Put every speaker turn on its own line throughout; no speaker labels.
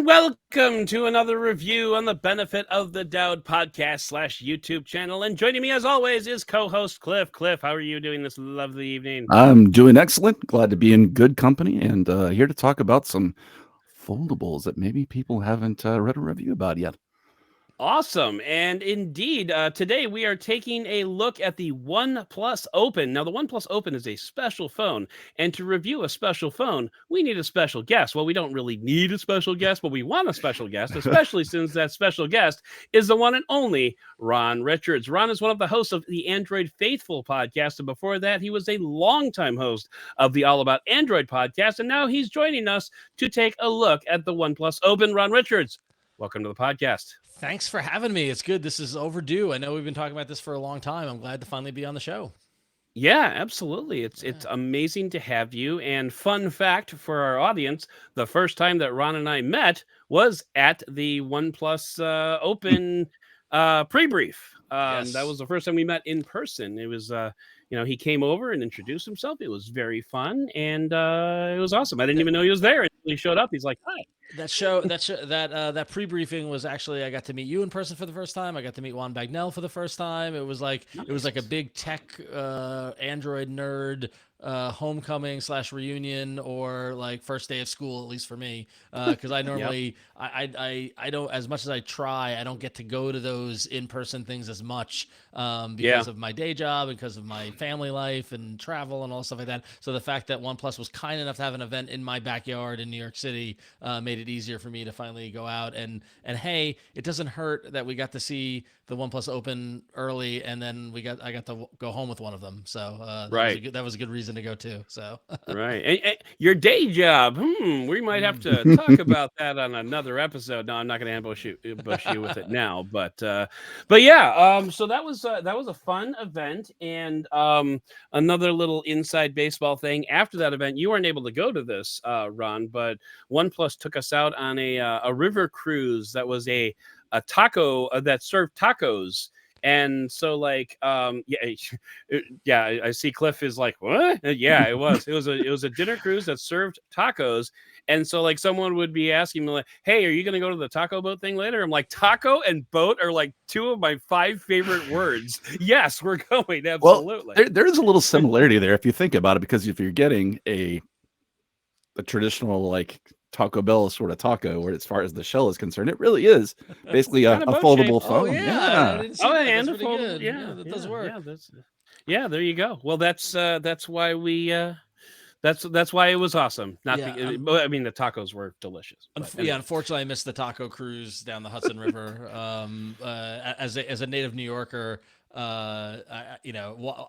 welcome to another review on the Benefit of the Doud podcast / YouTube channel. And joining me as always is co-host Cliff. Cliff, how are you doing this lovely evening?
I'm doing excellent. Glad to be in good company and here to talk about some foldables that maybe people haven't read a review about yet.
Awesome. And indeed, today we are taking a look at the OnePlus Open. Now, the OnePlus Open is a special phone. And to review a special phone, we need a special guest. Well, we don't really need a special guest, but we want a special guest, especially since that special guest is the one and only Ron Richards. Ron is one of the hosts of the Android Faithful podcast. And before that, he was a longtime host of the All About Android podcast. And now he's joining us to take a look at the OnePlus Open. Ron Richards, welcome to the podcast.
Thanks for having me. It's good. This is overdue. I know we've been talking about this for a long time. I'm glad to finally be on the show.
Yeah, absolutely. It's amazing to have you. And fun fact for our audience, the first time that Ron and I met was at the OnePlus Open pre-brief.
Yes.
That was the first time we met in person. It was, he came over and introduced himself. It was very fun, and it was awesome. I didn't even know he was there until he showed up. He's like, hi.
That pre-briefing was actually, I got to meet you in person for the first time. I got to meet Juan Bagnell for the first time. It was like a big tech Android nerd homecoming / reunion, or like first day of school, at least for me, because I normally I don't, as much as I try, I don't get to go to those in-person things as much because of my day job, because of my family life and travel and all stuff like that. So the fact that OnePlus was kind enough to have an event in my backyard in New York City made it easier for me to finally go out, and hey, it doesn't hurt that we got to see the OnePlus Open early, and then I got to go home with one of them. So that was a good reason to go too. So
right, and your day job. We might have to talk about that on another episode. No, I'm not going to ambush you with it now, but yeah. So that was a fun event, and another little inside baseball thing. After that event, you weren't able to go to this, Ron, but OnePlus took us out on a river cruise that was a taco that served tacos. And so, like, I see Cliff is like, what? Yeah, it was a dinner cruise that served tacos. And so, like, someone would be asking me, like, hey, are you going to go to the taco boat thing later? I'm like, taco and boat are like two of my 5 favorite words. Yes, we're going. Absolutely.
Well, there is a little similarity there if you think about it, because if you're getting a traditional, like, Taco Bell sort of taco, where as far as the shell is concerned, it really is basically a foldable phone.
Oh yeah.
And a foldable.
Yeah, that does work.
Yeah, there you go. Well, that's why we that's why it was awesome. I mean, the tacos were delicious.
Unfortunately, I missed the taco cruise down the Hudson River. As a native New Yorker, I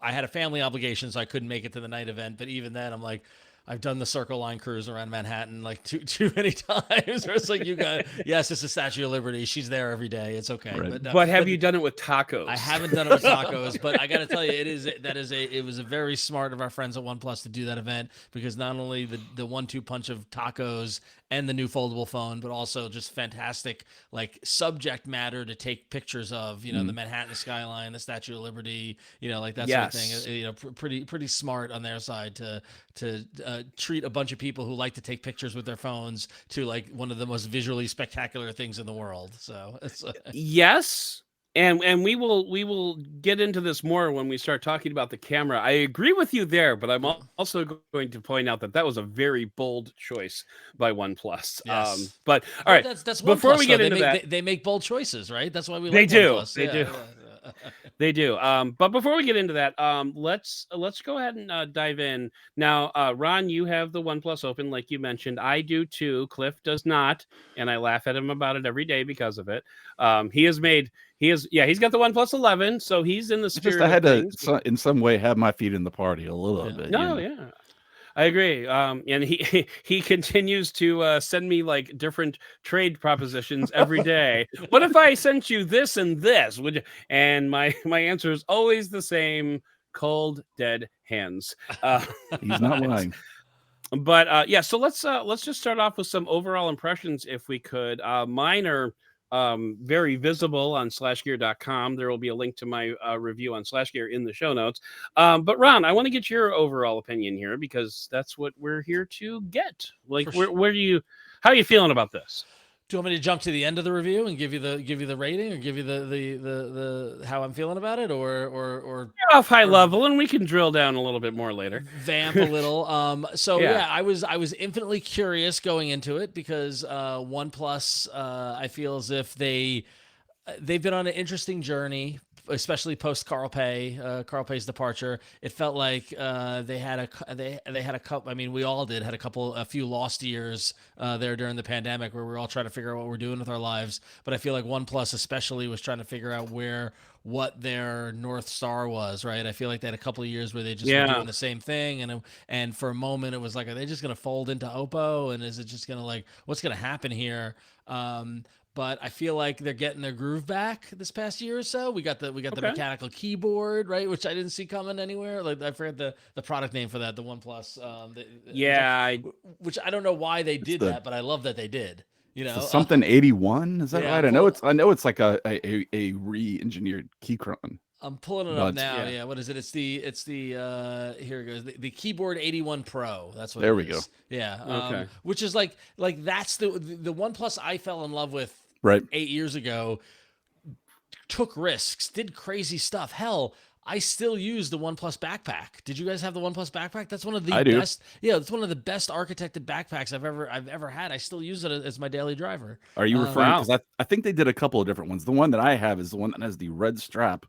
had a family obligation, so I couldn't make it to the night event. But even then, I'm like, I've done the Circle Line cruise around Manhattan like too many times. Where it's like, you got, yes, it's the Statue of Liberty. She's there every day. It's okay.
Right.
But have you done it with tacos?
I haven't done it with tacos, but I got to tell you, it was a very smart of our friends at OnePlus to do that event, because not only the 1-2 punch of tacos and the new foldable phone, but also just fantastic like subject matter to take pictures of, the Manhattan skyline, the Statue of Liberty, like that sort of thing. Pretty smart on their side to treat a bunch of people who like to take pictures with their phones to like one of the most visually spectacular things in the world. So it's
yes. And we will get into this more when we start talking about the camera. I agree with you there, but I'm also going to point out that was a very bold choice by OnePlus.
Yes.
But all right,
that's
before
OnePlus,
we get into that,
they make bold choices, right? That's why we
they
like
do.
OnePlus.
They do. They do. But before we get into that, let's go ahead and dive in. Now, Ron, you have the OnePlus Open, like you mentioned. I do too. Cliff does not, and I laugh at him about it every day because of it. He's got the OnePlus 11, so he's in the spirit.
I had to, in some way, have my feet in the party a little bit.
Yeah. I agree. And he continues to send me like different trade propositions every day. What if I sent you this and this? Would you? And my answer is always the same: cold, dead hands.
He's not lying.
But so let's just start off with some overall impressions, if we could. Mine are very visible on slashgear.com. There will be a link to my review on SlashGear in the show notes. But Ron, I want to get your overall opinion here, because that's what we're here to get. Like, how are you feeling about this?
Do you want me to jump to the end of the review and give you the rating, or give you the how I'm feeling about it, or
off high level, and we can drill down a little bit more later.
vamp a little? So
Yeah.
yeah, I was infinitely curious going into it because OnePlus, I feel as if they've been on an interesting journey, especially post Carl Pay's departure. It felt like they had a couple. I mean, we all had a few lost years there during the pandemic, where we were all trying to figure out what we're doing with our lives. But I feel like OnePlus especially was trying to figure out what their North Star was, right? I feel like they had a couple of years where they just were doing the same thing, and for a moment it was like, are they just going to fold into Oppo, and is it just going to what's going to happen here? But I feel like they're getting their groove back this past year or so. We got the mechanical keyboard, right, which I didn't see coming anywhere. Like, I forget the product name for that, the OnePlus. Which I don't know why they did that, but I love that they did. You know,
something 81, is that right? I know it's like a re-engineered keychron.
I'm pulling it up now. Yeah. What is it? It's the here it goes. The keyboard 81 Pro. That's what.
There we go.
Yeah. Okay. Which is like that's the OnePlus I fell in love with.
Right.
8 years ago. Took risks. Did crazy stuff. Hell, I still use the OnePlus backpack. Did you guys have the OnePlus backpack? That's one of the best. Yeah, it's one of the best architected backpacks I've ever had. I still use it as my daily driver.
Are you referring? Because I think they did a couple of different ones. The one that I have is the one that has the red strap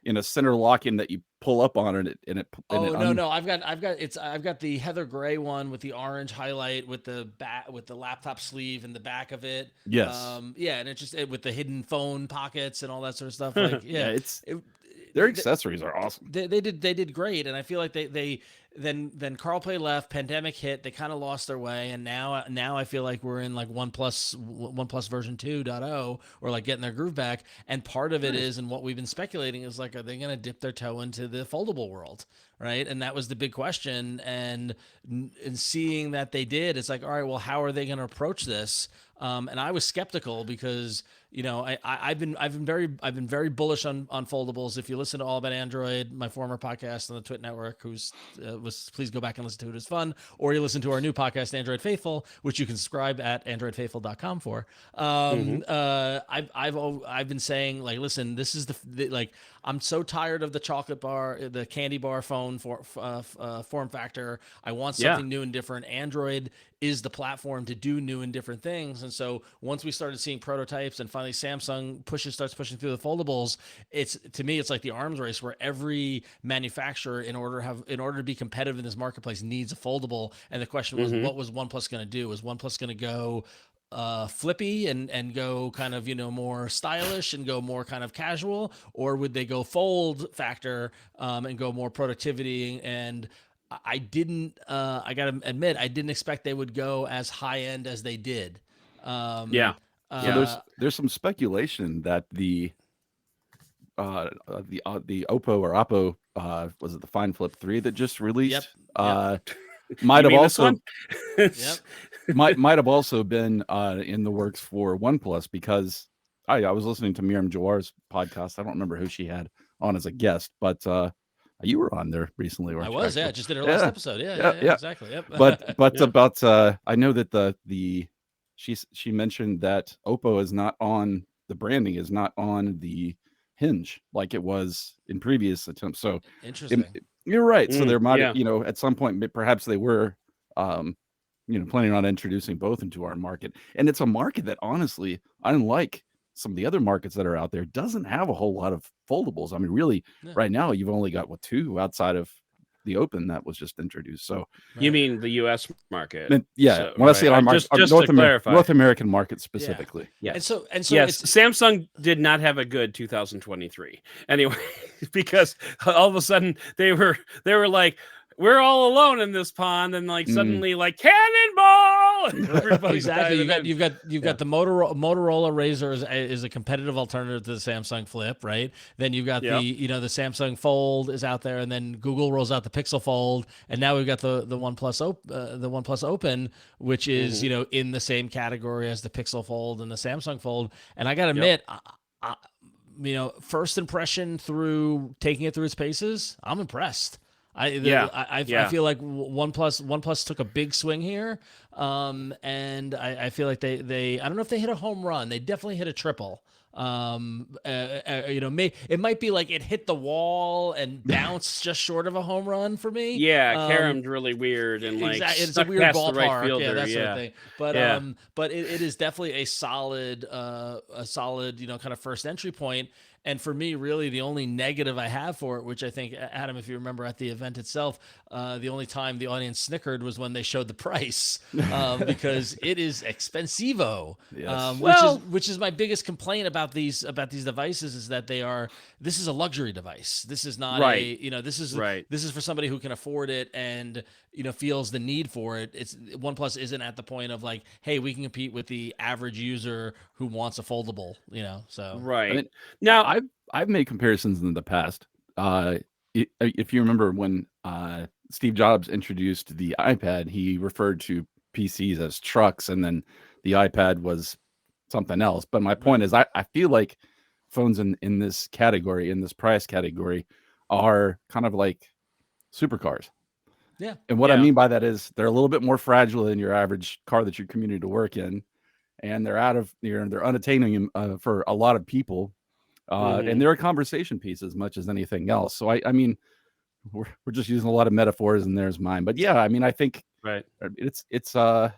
in a center lock-in that you pull up on it, and it.
No. I've got the heather gray one with the orange highlight with the laptop sleeve in the back of it.
Yes.
And it just with the hidden phone pockets and all that sort of stuff. Like,
their accessories are awesome.
They did great, and I feel like they then Carl Pay left, pandemic hit, they kind of lost their way, and now I feel like we're in like OnePlus version 2.0, or like getting their groove back. And part of it is, and what we've been speculating is, like, are they going to dip their toe into the foldable world, right? And that was the big question. And seeing that they did, it's like, all right, well, how are they going to approach this? And I was skeptical because, you know, I've been very bullish on foldables. If you listen to All About Android, my former podcast on the Twit Network, please go back and listen to it. It's fun. Or you listen to our new podcast, Android Faithful, which you can subscribe at androidfaithful.com for. I've been saying, like, listen, this is like, I'm so tired of the chocolate bar, the candy bar phone form factor. I want something new and different. Android is the platform to do new and different things. And so once we started seeing prototypes, and finally Samsung starts pushing through the foldables, to me it's like the arms race, where every manufacturer, in order to be competitive in this marketplace, needs a foldable. And the question was, what was OnePlus going to do? Was OnePlus going to go flippy and go kind of, you know, more stylish and go more kind of casual, or would they go fold factor and go more productivity? And I gotta admit, I didn't expect they would go as high end as they did.
So there's some speculation that the Oppo or Oppo, was it the Fine Flip 3 that just released? Might have also might have also been in the works for OnePlus, because I was listening to Miriam Jawar's podcast. I don't remember who she had on as a guest, but you were on there recently.
I was, just did her last episode. Yeah, exactly. Yep.
But about I know that she mentioned that Oppo is not on, the branding is not on the hinge like it was in previous attempts. So
interesting.
You're right. So there might, you know, at some point, perhaps they were, you know, planning on introducing both into our market. And it's a market that, honestly, unlike some of the other markets that are out there, doesn't have a whole lot of foldables. I mean, really, right now, you've only got two outside of the Open that was just introduced. So
you mean the U.S. market?
So, when I say our market, just North American market specifically.
Yeah. And so
yes, Samsung did not have a good 2023 anyway, because all of a sudden they were like, we're all alone in this pond, and like suddenly like cannonball.
Exactly. You've got the Motorola Razr is a competitive alternative to the Samsung Flip, right? Then you've got the Samsung Fold is out there, and then Google rolls out the Pixel Fold, and now we've got the OnePlus Open, which is you know, in the same category as the Pixel Fold and the Samsung Fold. And I gotta admit, you know, first impression through taking it through its paces, I'm impressed. I feel like OnePlus took a big swing here, and I feel like they I don't know if they hit a home run. They definitely hit a triple. It might be like it hit the wall and bounced just short of a home run for me.
Yeah, caromed really weird and like
exactly, it's a
stuck
weird
past the right
ballpark,
fielder.
that sort of thing. But
Yeah.
but it is definitely a solid kind of first entry point. And for me, really, the only negative I have for it, which I think, Adam, if you remember at the event itself, the only time the audience snickered was when they showed the price, because it is expensivo.
Yes.
Which is my biggest complaint about these devices, is that this is a luxury device. This is not this is for somebody who can afford it and feels the need for it. OnePlus isn't at the point of like, hey, we can compete with the average user who wants a foldable. So
right.
I mean,
now
I've made comparisons in the past. If you remember when Steve Jobs introduced the iPad, he referred to PCs as trucks, and then the iPad was something else. But my point is, I feel like phones in this category, in this price category, are kind of like supercars.
Yeah.
And what I mean by that is they're a little bit more fragile than your average car that you're commuting to work in, and they're they're unattaining for a lot of people. And they're a conversation piece as much as anything else. So I mean, we're just using a lot of metaphors, and there's mine. But yeah, I mean, I think it's a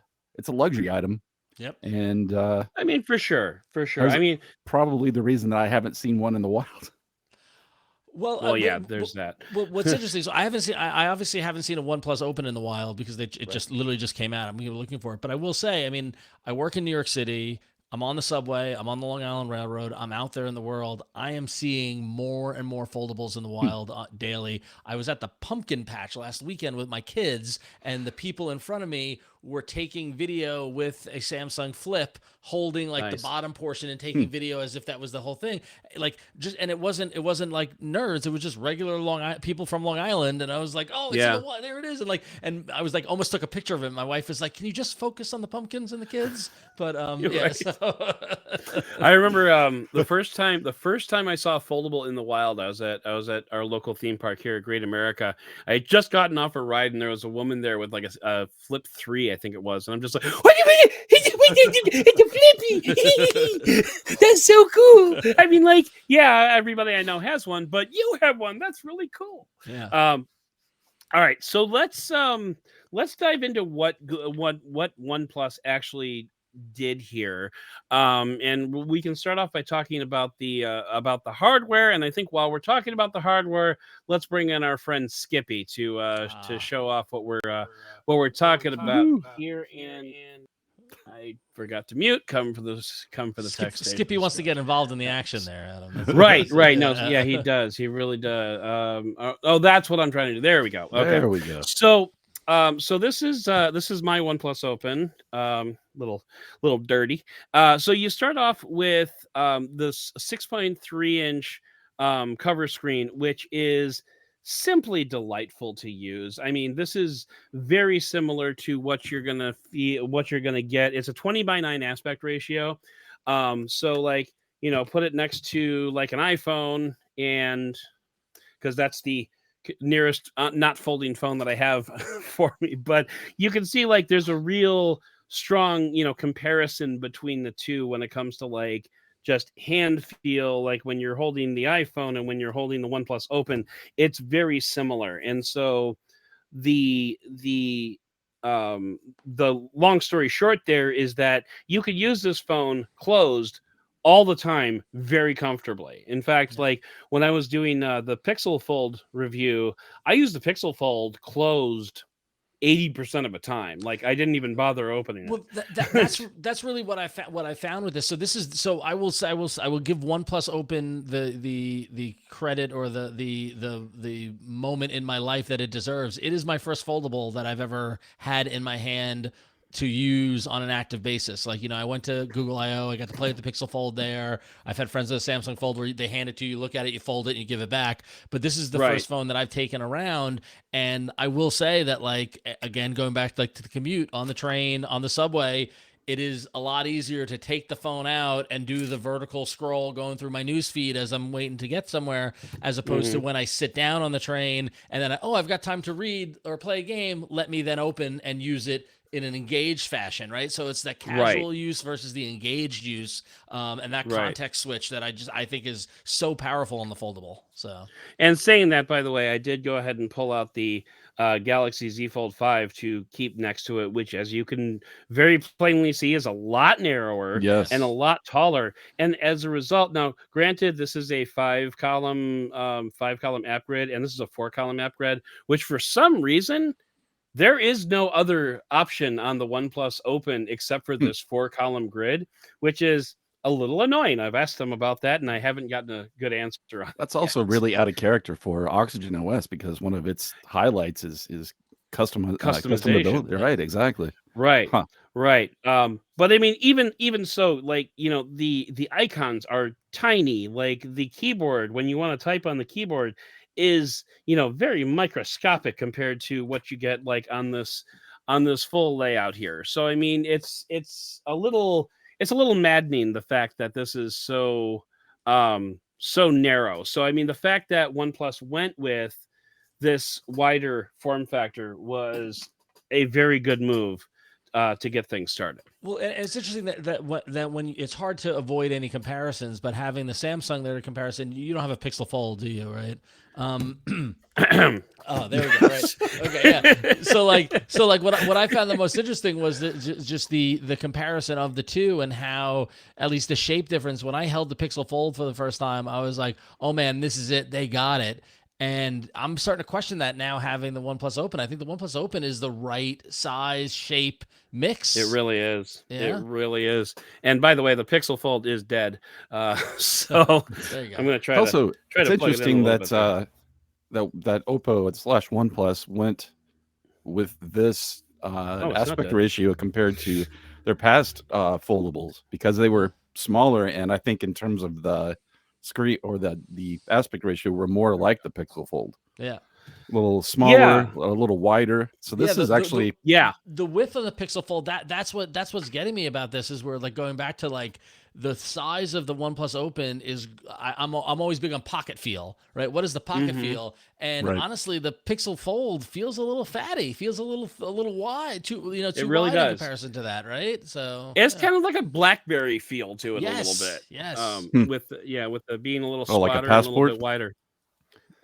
luxury item.
Yep.
And
I mean, for sure. I mean,
probably the reason that I haven't seen one in the wild.
Well, yeah, there's that.
Well, what's interesting, so I obviously haven't seen a OnePlus Open in the wild, because it just literally just came out. I'm looking for it. But I will say, I mean, I work in New York City. I'm on the subway. I'm on the Long Island Railroad. I'm out there in the world. I am seeing more and more foldables in the wild daily. I was at the pumpkin patch last weekend with my kids, and the people in front of me were taking video with a Samsung Flip, holding like the bottom portion and taking video as if that was the whole thing. And it wasn't like nerds. It was just regular people from Long Island. And I was like, oh, it's in the one. There it is. And I was like, almost took a picture of it. My wife was like, can you just focus on the pumpkins and the kids? But So.
I remember the first time I saw a foldable in the wild, I was at our local theme park here at Great America. I had just gotten off a ride, and there was a woman there with like a Flip 3, I think it was, and I'm just like, what do you mean? It's a Flippy. That's so cool. I mean, like, yeah, everybody I know has one, but you have one. That's really cool.
Yeah.
All right, so let's dive into what OnePlus actually did here, and we can start off by talking about the hardware. And I think while we're talking about the hardware, let's bring in our friend Skippy to show off what we're talking about here. And I forgot to mute. Come for the text.
Skippy wants to get involved in the action there, Adam.
Right. No, yeah, he does. He really does. That's what I'm trying to do. There we go. Okay.
There we go.
So this is my OnePlus Open, little dirty. So you start off with this 6.3-inch cover screen, which is simply delightful to use. I mean, this is very similar to what you're gonna get. It's a 20:9 aspect ratio. So like, put it next to like an iPhone, and because that's the nearest not folding phone that I have for me, but you can see like there's a real strong comparison between the two when it comes to like just hand feel. Like when you're holding the iPhone and when you're holding the OnePlus Open, it's very similar. And so the long story short there is that you could use this phone closed all the time very comfortably. In fact, like when I was doing the Pixel Fold review, I used the Pixel Fold closed 80% of the time. Like I didn't even bother opening it.
Well, that's really what I found with this. So I will give OnePlus Open the credit or the moment in my life that it deserves. It is my first foldable that I've ever had in my hand to use on an active basis. Like, I went to Google I/O, I got to play with the Pixel Fold there. I've had friends with the Samsung Fold where they hand it to you, look at it, you fold it, and you give it back. But this is the first phone that I've taken around. And I will say that, like, again, going back like to the commute on the train, on the subway, it is a lot easier to take the phone out and do the vertical scroll going through my news feed as I'm waiting to get somewhere, as opposed to when I sit down on the train and then I've got time to read or play a game. Let me then open and use it in an engaged fashion, right? So it's that casual use versus the engaged use, and that context switch that I think is so powerful on the foldable. So,
and saying that, by the way, I did go ahead and pull out the Galaxy Z Fold 5 to keep next to it, which, as you can very plainly see, is a lot narrower and a lot taller. And as a result, now granted, this is a 5-column app grid, and this is a 4-column app grid, which for some reason there is no other option on the OnePlus Open except for this 4-column grid, which is a little annoying. I've asked them about that, and I haven't gotten a good answer on
That's also really out of character for Oxygen OS, because one of its highlights is customization. Right, exactly.
Right. Right. But I mean, even so, like, the icons are tiny. Like the keyboard, when you want to type on the keyboard, is very microscopic compared to what you get like on this full layout here. So I mean, it's a little maddening, the fact that this is so narrow. So I mean, the fact that OnePlus went with this wider form factor was a very good move to get things started.
Well, it's interesting that when it's hard to avoid any comparisons, but having the Samsung there to comparison, you don't have a Pixel Fold, do you? Right? Oh, there we go. Right. Okay. Yeah. So what I found the most interesting was just the comparison of the two, and how at least the shape difference. When I held the Pixel Fold for the first time, I was like, oh man, this is it. They got it. And I'm starting to question that now, having the OnePlus Open. I think the OnePlus Open is the right size, shape, mix.
It really is.
Yeah.
It really is. And by the way, the Pixel Fold is dead. So
there you go.
I'm going to try
also,
to
it's interesting that
that
Oppo / OnePlus went with this aspect ratio compared to their past foldables, because they were smaller, and I think in terms of the screen or the aspect ratio were more like the Pixel Fold.
Yeah.
A little smaller, a little wider. So this is actually
the width of the Pixel Fold. That's what's getting me about this, is we're like going back to like the size of the OnePlus Open is. I'm always big on pocket feel, right? What is the pocket feel? And honestly, the Pixel Fold feels a little fatty, feels a little wide, too
really
wide
does
in comparison to that, right? So
it's kind of like a BlackBerry feel to it a little bit.
Yes.
With the being a little squatter,
like a Passport?
and a little bit wider.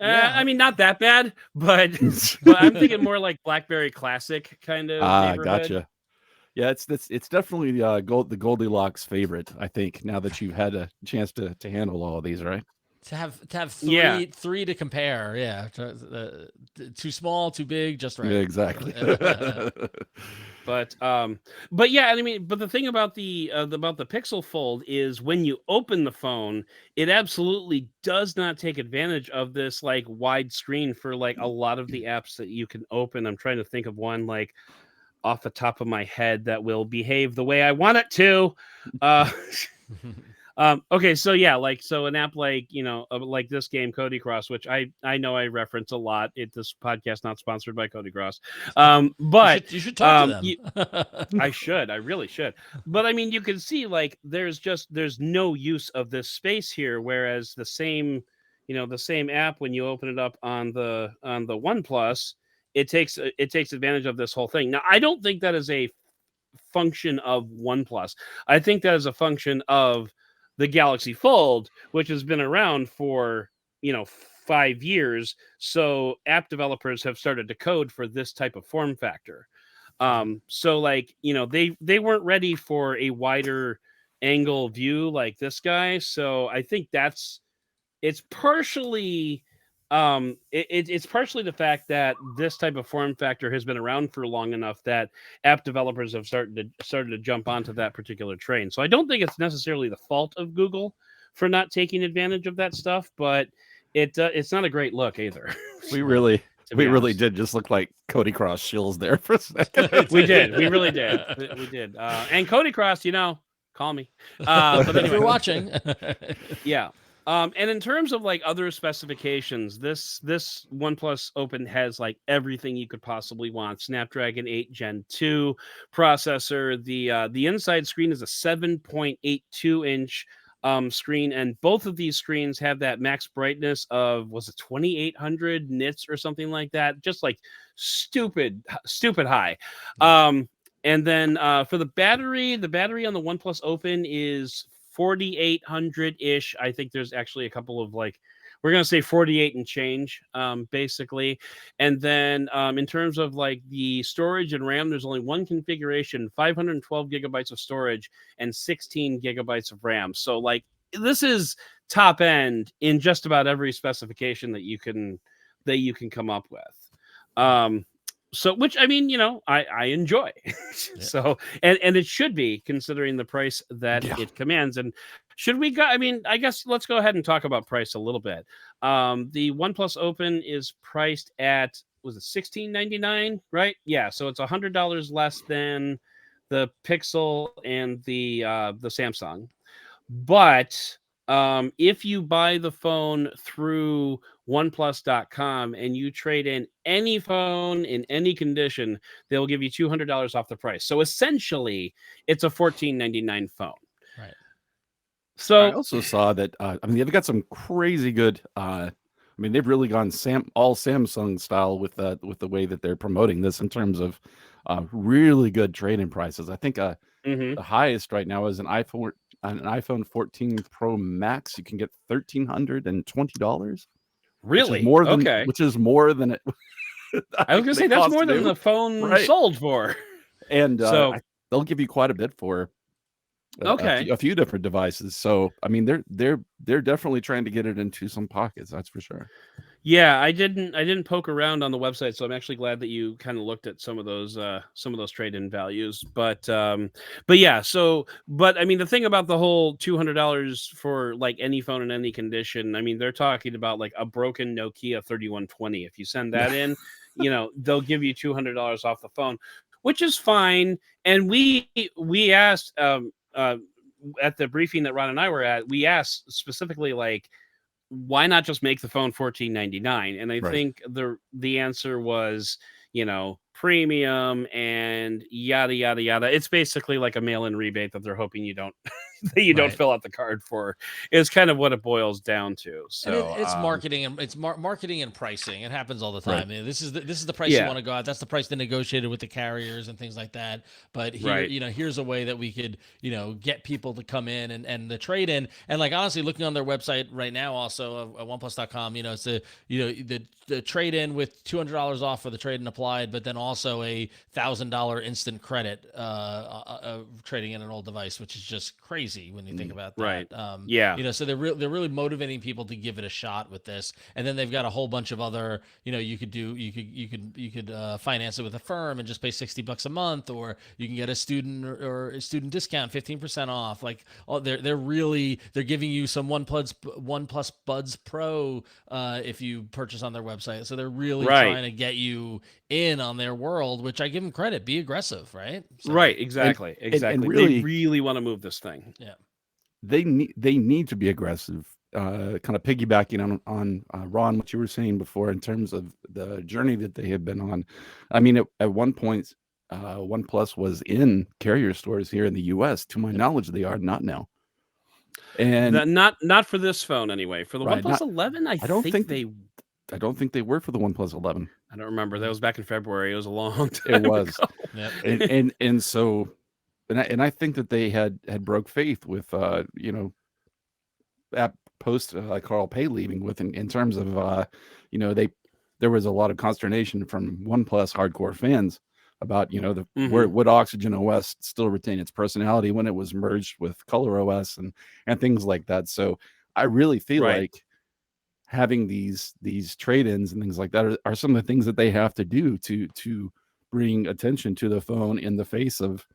I mean, not that bad, but I'm thinking more like BlackBerry Classic kind of neighborhood.
Gotcha. Yeah, it's definitely the Goldilocks favorite, I think, now that you've had a chance to handle all of these, right?
To have three to compare, too small, too big, just right.
Yeah, exactly.
But yeah, I mean, but the thing about the Pixel Fold is when you open the phone, it absolutely does not take advantage of this like wide screen for like a lot of the apps that you can open. I'm trying to think of one like off the top of my head that will behave the way I want it to. Okay, so yeah, so an app like like this game Cody Cross, which I know I reference a lot. This podcast not sponsored by Cody Cross, but
you should talk to them.
I really should. But I mean, you can see like there's no use of this space here, whereas the same app, when you open it up on the OnePlus, it takes advantage of this whole thing. Now, I don't think that is a function of OnePlus. I think that is a function of the Galaxy Fold, which has been around for 5 years. So app developers have started to code for this type of form factor. So like they weren't ready for a wider angle view like this guy. So I think it's partially it's partially the fact that this type of form factor has been around for long enough that app developers have started to jump onto that particular train. So I don't think it's necessarily the fault of Google for not taking advantage of that stuff, but it's not a great look either.
We really did just look like Cody Cross shills there for a second.
We really did. We did. And Cody Cross, call me. But anyway,
if you're watching,
yeah. And in terms of like other specifications, this OnePlus Open has like everything you could possibly want. Snapdragon 8 Gen 2 processor. The inside screen is a 7.82 inch screen, and both of these screens have that max brightness of, was it 2800 nits or something like that? Just like stupid high. And then for the battery on the OnePlus Open is 4,800-ish. I think there's actually a couple of like, we're going to say 48 and change, basically. And then in terms of like the storage and RAM, there's only one configuration, 512 gigabytes of storage and 16 gigabytes of RAM. So like this is top end in just about every specification that you can come up with. So, which I mean, I enjoy. So, and it should be, considering the price that it commands. And should we go? I mean, I guess let's go ahead and talk about price a little bit. The OnePlus Open is priced at, was it $16.99, right? Yeah, so it's $100 less than the Pixel and the Samsung. But if you buy the phone through OnePlus.com and you trade in any phone in any condition, they'll give you $200 off the price. So essentially, it's a $14.99 phone.
Right.
So I also saw that. I mean, they've got some crazy good. I mean, they've really gone all Samsung style with the way that they're promoting this in terms of really good trade-in prices. I think the highest right now is an iPhone 14 Pro Max. You can get $1,320.
Really?
Which is more than it.
I was going to say that's more than the phone sold for.
And so they'll give you quite a bit for a few different devices. So I mean, they're definitely trying to get it into some pockets. That's for sure.
Yeah, I didn't poke around on the website, so I'm actually glad that you kind of looked at some of those trade-in values. But yeah, but I mean, the thing about the whole $200 for like any phone in any condition, I mean, they're talking about like a broken Nokia 3120. If you send that in, they'll give you $200 off the phone, which is fine. And we asked at the briefing that Ron and I were at, we asked specifically like, why not just make the phone $14.99? And I think the answer was, premium and yada yada yada. It's basically like a mail-in rebate that they're hoping you don't don't fill out the card for. Is kind of what it boils down to. So
and it's marketing and it's marketing and pricing. It happens all the time. I mean, this is the price you want to go out. That's the price they negotiated with the carriers and things like that. But here, here's a way that we could, get people to come in and the trade in. And like honestly, looking on their website right now, also at OnePlus.com, it's the trade in with $200 off for the trade in applied, but then also a $1,000 instant credit trading in an old device, which is just crazy when you think about that.
Right.
So they're really motivating people to give it a shot with this. And then they've got a whole bunch of other, you could finance it with a firm and just pay $60 a month, or you can get a student or a student discount, 15% off. Like they're giving you some OnePlus Buds Pro if you purchase on their website. So they're really trying to get you in on their world, which I give them credit. Be aggressive, right? So,
right, exactly. And really, they really want to move this thing.
Yeah,
they need to be aggressive. Kind of piggybacking on Ron, what you were saying before in terms of the journey that they have been on. I mean, at one point, OnePlus was in carrier stores here in the U.S. To my knowledge, they are not now. And
not for this phone anyway. For the OnePlus 11, I don't think they were for the OnePlus 11. I don't remember. That was back in February. It was a long time.
It was.
Yep.
and so, and I think that they had broke faith with that post Carl Pei leaving with in terms of there was a lot of consternation from OnePlus hardcore fans about would Oxygen OS still retain its personality when it was merged with Color OS and things like that. So I really feel like having these trade-ins and things like that are some of the things that they have to do to bring attention to the phone in the face of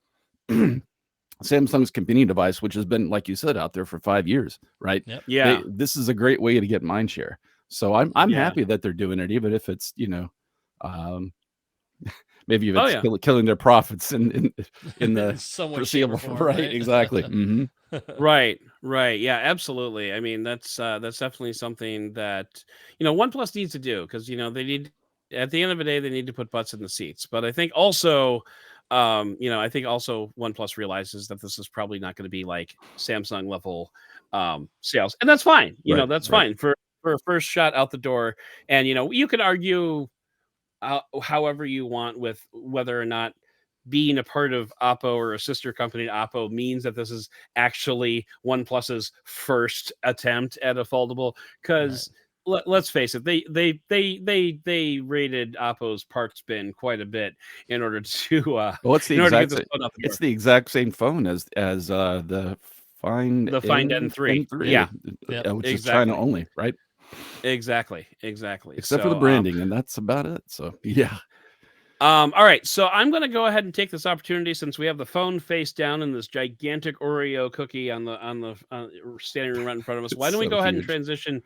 Samsung's competing device, which has been, like you said, out there for 5 years, right?
Yep.
Yeah.
This is a great way to get mind share. So I'm happy that they're doing it, even if it's maybe
Oh,
it's
yeah.
killing their profits in the
some way, shape, or
foreseeable.
form,
Right,
right?
exactly.
Right, right. Yeah, absolutely. I mean, that's definitely something that, OnePlus needs to do because, they need at the end of the day they need to put butts in the seats. But I think also I think also OnePlus realizes that this is probably not going to be like Samsung level sales. And that's fine.
Right,
That's
right.
fine for a first shot out the door. And you can argue however you want with whether or not being a part of Oppo or a sister company to Oppo means that this is actually OnePlus's first attempt at a foldable.
Right.
Because let's face it, they rated Oppo's parts bin quite a bit in order to
Well, it's the
in order to get
exact
this phone out the door.
it's the exact same phone as the Find
The Find N3, yeah,
Yep.
which is China
exactly,
only, right?
exactly.
Except for the
So
branding, and that's about it. So yeah.
all right, so I'm going to go ahead and take this opportunity since we have the phone face down and this gigantic Oreo cookie on the standing right in front of us.
It's
Why don't we
so
go ahead and
huge.
transition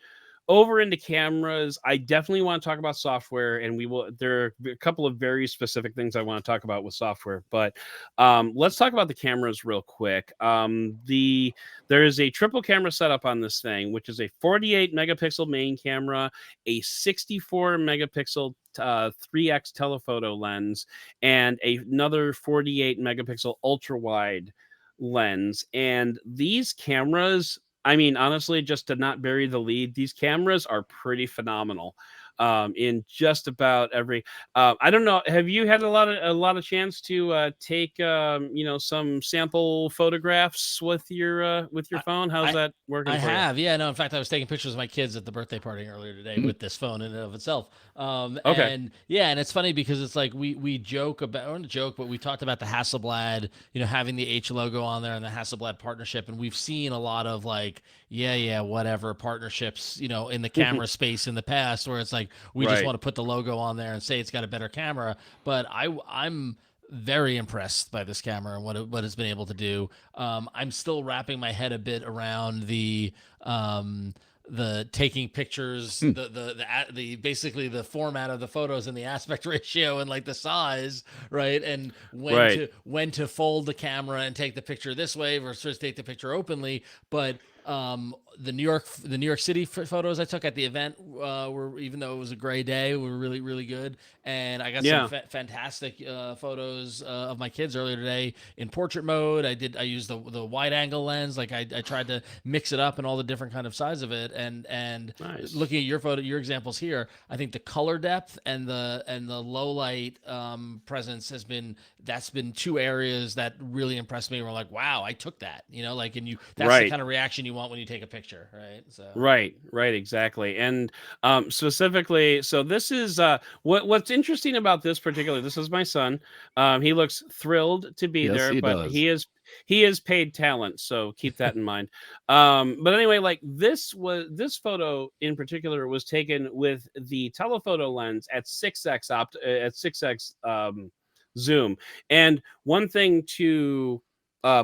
over into cameras? I definitely want to talk about software, and there are a couple of very specific things I want to talk about with software, but let's talk about the cameras real quick. There is a triple camera setup on this thing, which is a 48 megapixel main camera, a 64 megapixel 3x telephoto lens, and another 48 megapixel ultra wide lens. And these cameras, I mean, honestly, just to not bury the lead, these cameras are pretty phenomenal in just about every. I don't know. Have you had a lot of chance to take some sample photographs with your phone? How's that working
I
for you?
have, yeah. No, in fact, I was taking pictures of my kids at the birthday party earlier today with this phone in and of itself.
Okay.
And yeah, and it's funny because it's like we joke about, or not joke, but we talked about the Hasselblad, having the H logo on there and the Hasselblad partnership, and we've seen a lot of like, yeah, whatever partnerships, in the camera space in the past, where it's like we just
Right.
want to put the logo on there and say it's got a better camera. But I'm very impressed by this camera and what it's been able to do. I'm still wrapping my head a bit around the taking pictures, the basically the format of the photos and the aspect ratio and like the size, right? And when to fold the camera and take the picture this way versus take the picture openly. But the New York City photos I took at the event were, even though it was a gray day, were really, really good. And I got some fantastic photos of my kids earlier today in portrait mode. I used the wide angle lens. Like I tried to mix it up and all the different kind of size of it. And
Nice.
looking at your examples here, I think the color depth and the low light presence that's been two areas that really impressed me. We're like, wow, I took that, that's the kind of reaction you want when you take a picture, right? So
Right, exactly. And specifically, so this is what's interesting about this particular. This is my son. He looks thrilled to be
Yes,
there,
he
but
does.
he is paid talent, so keep that in mind. But anyway, like this photo in particular was taken with the telephoto lens at 6x zoom. And one thing to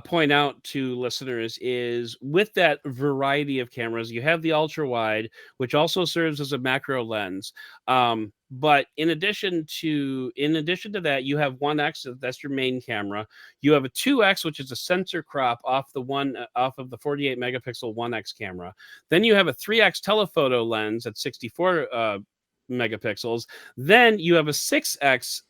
point out to listeners is with that variety of cameras, you have the ultra wide, which also serves as a macro lens. But in addition to that, you have 1x, that's your main camera. You have a 2x, which is a sensor crop off of the 48 megapixel 1x camera. Then you have a 3x telephoto lens at 64 megapixels. Then you have a 6x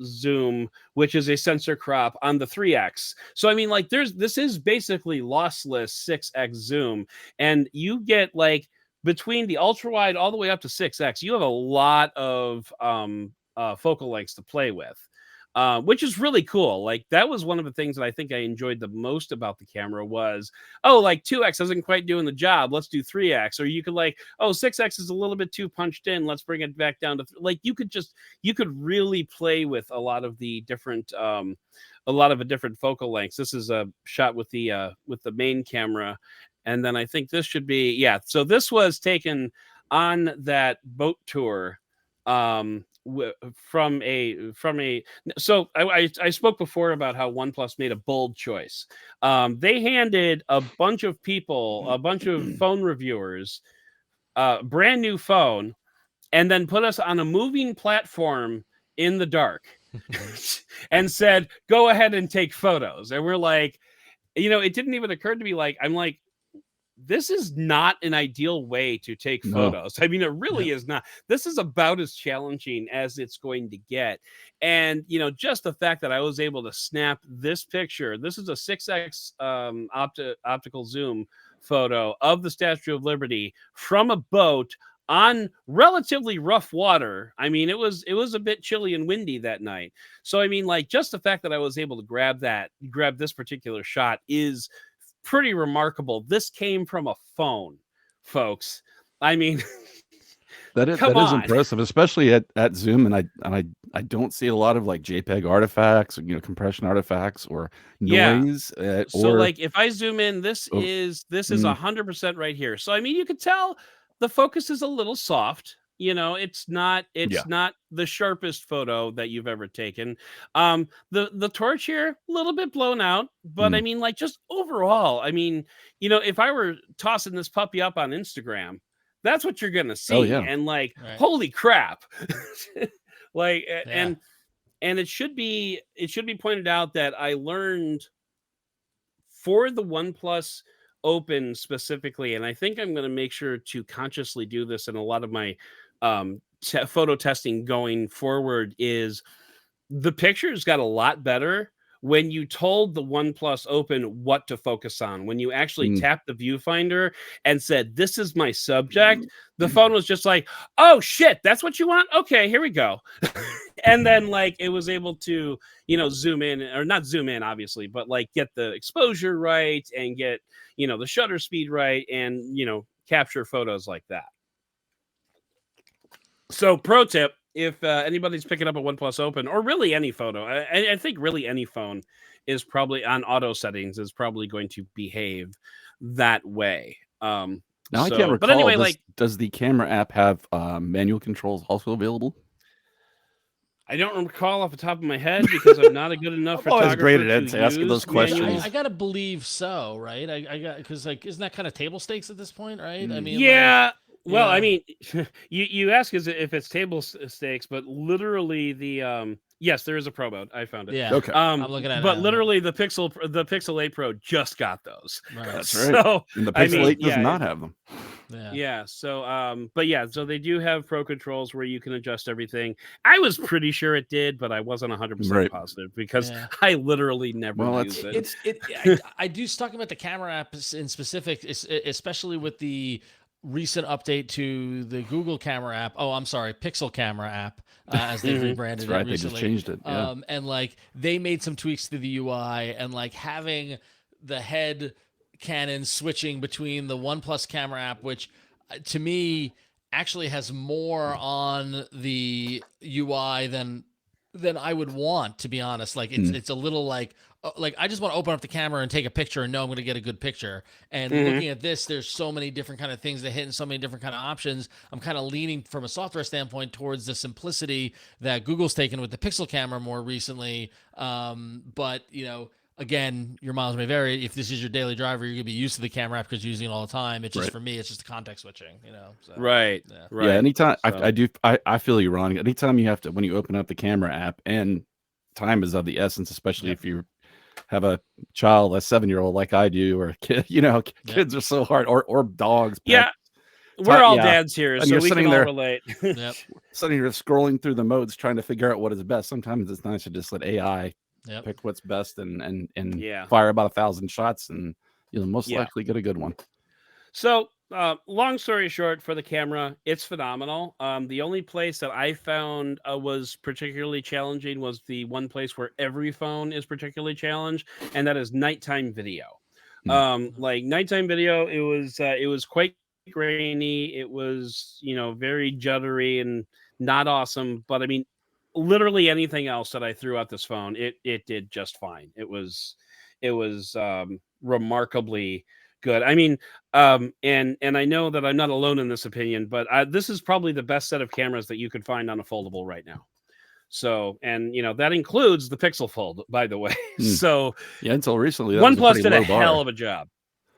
zoom, which is a sensor crop on the 3x. So I mean, like, this is basically lossless 6x zoom, and you get like between the ultra wide all the way up to 6x, you have a lot of focal lengths to play with. Which is really cool. Like, that was one of the things that I think I enjoyed the most about the camera was, oh, like 2x isn't quite doing the job, let's do 3x. Or you could like, oh, 6x is a little bit too punched in, let's bring it back down to like you could really play with a lot of the different focal lengths. This is a shot with the main camera, and then I think this should be, so this was taken on that boat tour from a so I spoke before about how OnePlus made a bold choice. They handed a bunch of phone reviewers brand new phone, and then put us on a moving platform in the dark and said, "Go ahead and take photos." And we're like, it didn't even occur to me. I'm like, this is not an ideal way to take photos. I mean, it really is not. This is about as challenging as it's going to get. And, just the fact that I was able to snap this picture, this is a 6x optical zoom photo of the Statue of Liberty from a boat on relatively rough water. I mean, it was a bit chilly and windy that night. So, I mean, just the fact that I was able to grab this particular shot is pretty remarkable. This came from a phone, folks. I mean,
that is impressive, especially at Zoom. And I don't see a lot of JPEG artifacts, or compression artifacts or noise.
So if I zoom in, this is 100% right here. So I mean, you could tell the focus is a little soft. It's not the sharpest photo that you've ever taken. The torch here, a little bit blown out, but I mean, just overall, I mean, if I were tossing this puppy up on Instagram, that's what you're gonna see. And holy crap. And it should be pointed out that I learned for the OnePlus Open specifically, and I think I'm going to make sure to consciously do this in a lot of my photo testing going forward, is the pictures got a lot better when you told the OnePlus Open what to focus on. When you actually tapped the viewfinder and said, "This is my subject," the phone was just like, "Oh shit, that's what you want? Okay, here we go." And then it was able to, zoom in, or not zoom in, obviously, but get the exposure right and get, the shutter speed right, and, capture photos like that. So pro tip, if anybody's picking up a OnePlus Open, or really any photo, I think really any phone is probably on auto settings is probably going to behave that way.
Now I can't recall, but anyway, does the camera app have manual controls also available?
I don't recall off the top of my head, because I'm not a good enough photographer.
Great at asking those questions.
I gotta believe so, right? I got, because isn't that kind of table stakes at this point, right? I mean,
well, I mean, you ask as if it's table stakes, but literally the yes, there is a Pro mode. I found it.
Yeah.
Okay.
I'm looking at it.
But literally the Pixel 8 Pro just got those.
Right.
That's right. So, and the Pixel 8 does not have them.
Yeah. So so they do have Pro controls where you can adjust everything. I was pretty sure it did, but I wasn't 100% positive, because I literally never used it.
I do talking about the camera app in specific, especially with the recent update to the Google camera app. Oh, I'm sorry, Pixel camera app, as they rebranded it recently.
They just changed it. Yeah.
And they made some tweaks to the UI, and having the head Canon switching between the OnePlus camera app, which to me actually has more on the UI than I would want, to be honest. It's a little I just want to open up the camera and take a picture and know I'm going to get a good picture. And looking at this, there's so many different kind of things that hit and so many different kind of options. I'm kind of leaning from a software standpoint towards the simplicity that Google's taken with the Pixel camera more recently. But again, your miles may vary. If this is your daily driver, you're gonna be used to the camera app because you're using it all the time. It's just for me, it's just the context switching. So,
right.
Yeah. Anytime I feel you, Ron. Anytime you have to, when you open up the camera app, and time is of the essence, especially if you have a child, a 7-year-old like I do, or a kid. Kids are so hard, or dogs.
Yeah. We're all dads here,
and
so
you're
we can all relate.
Sitting here scrolling through the modes, trying to figure out what is best. Sometimes it's nice to just let AI pick what's best and fire about 1,000 shots, and you'll most likely get a good one.
So long story short, for the camera, it's phenomenal. The only place that I found was particularly challenging was the one place where every phone is particularly challenged, and that is nighttime video. Nighttime video, it was quite grainy. It was very juddery and not awesome. But I mean, literally anything else that I threw at this phone, it did just fine. It was remarkably good. I mean, and I know that I'm not alone in this opinion, but this is probably the best set of cameras that you could find on a foldable right now. So, and that includes the Pixel Fold, by the way. So
until recently,
OnePlus did a hell of a job.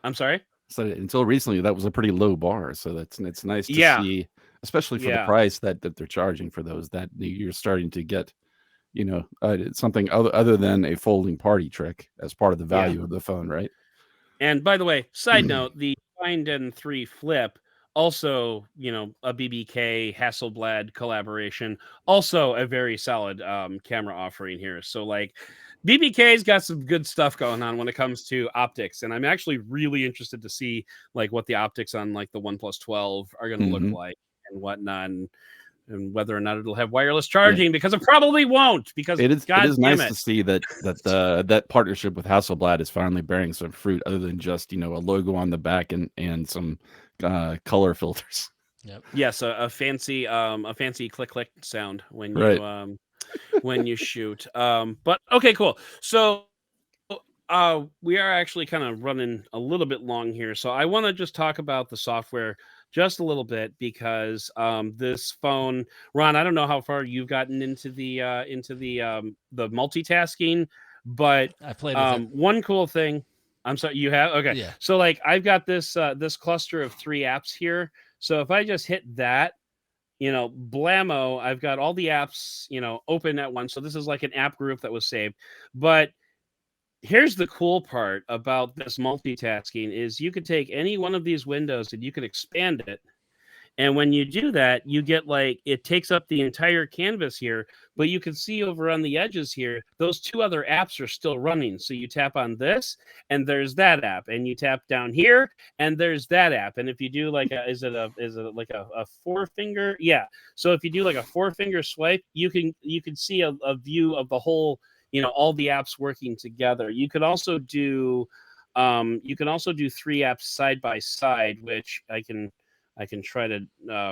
I'm sorry.
So until recently, that was a pretty low bar. So it's nice to see especially for the price that they're charging for those. That you're starting to get, something other than a folding party trick as part of the value of the phone, right?
And by the way, side note, the Find N3 Flip, also, a BBK Hasselblad collaboration, also a very solid camera offering here. So like BBK's got some good stuff going on when it comes to optics, and I'm actually really interested to see like what the optics on like the OnePlus 12 are going to look like and whatnot. And whether or not it'll have wireless charging, because it probably won't. Because
it is nice to see that partnership with Hasselblad is finally bearing some fruit, other than just a logo on the back and some color filters.
Yep.
Yes, a fancy click click sound when you when you shoot. But okay, cool. So we are actually kind of running a little bit long here, so I want to just talk about the software just a little bit, because this phone, Ron, I don't know how far you've gotten into the multitasking, but
I played with it.
One cool thing. I'm sorry, you have? Okay.
Yeah.
So like I've got this this cluster of 3 apps here. So if I just hit that, blammo, I've got all the apps, open at once. So this is like an app group that was saved. But here's the cool part about this multitasking is you could take any one of these windows and you could expand it. And when you do that, you get like, it takes up the entire canvas here, but you can see over on the edges here, those 2 other apps are still running. So you tap on this and there's that app, and you tap down here and there's that app. And if you do like is it like a 4-finger? Yeah. So if you do like a 4-finger swipe, you can see a view of the whole, all the apps working together. You could also do 3 apps side by side, which I can try to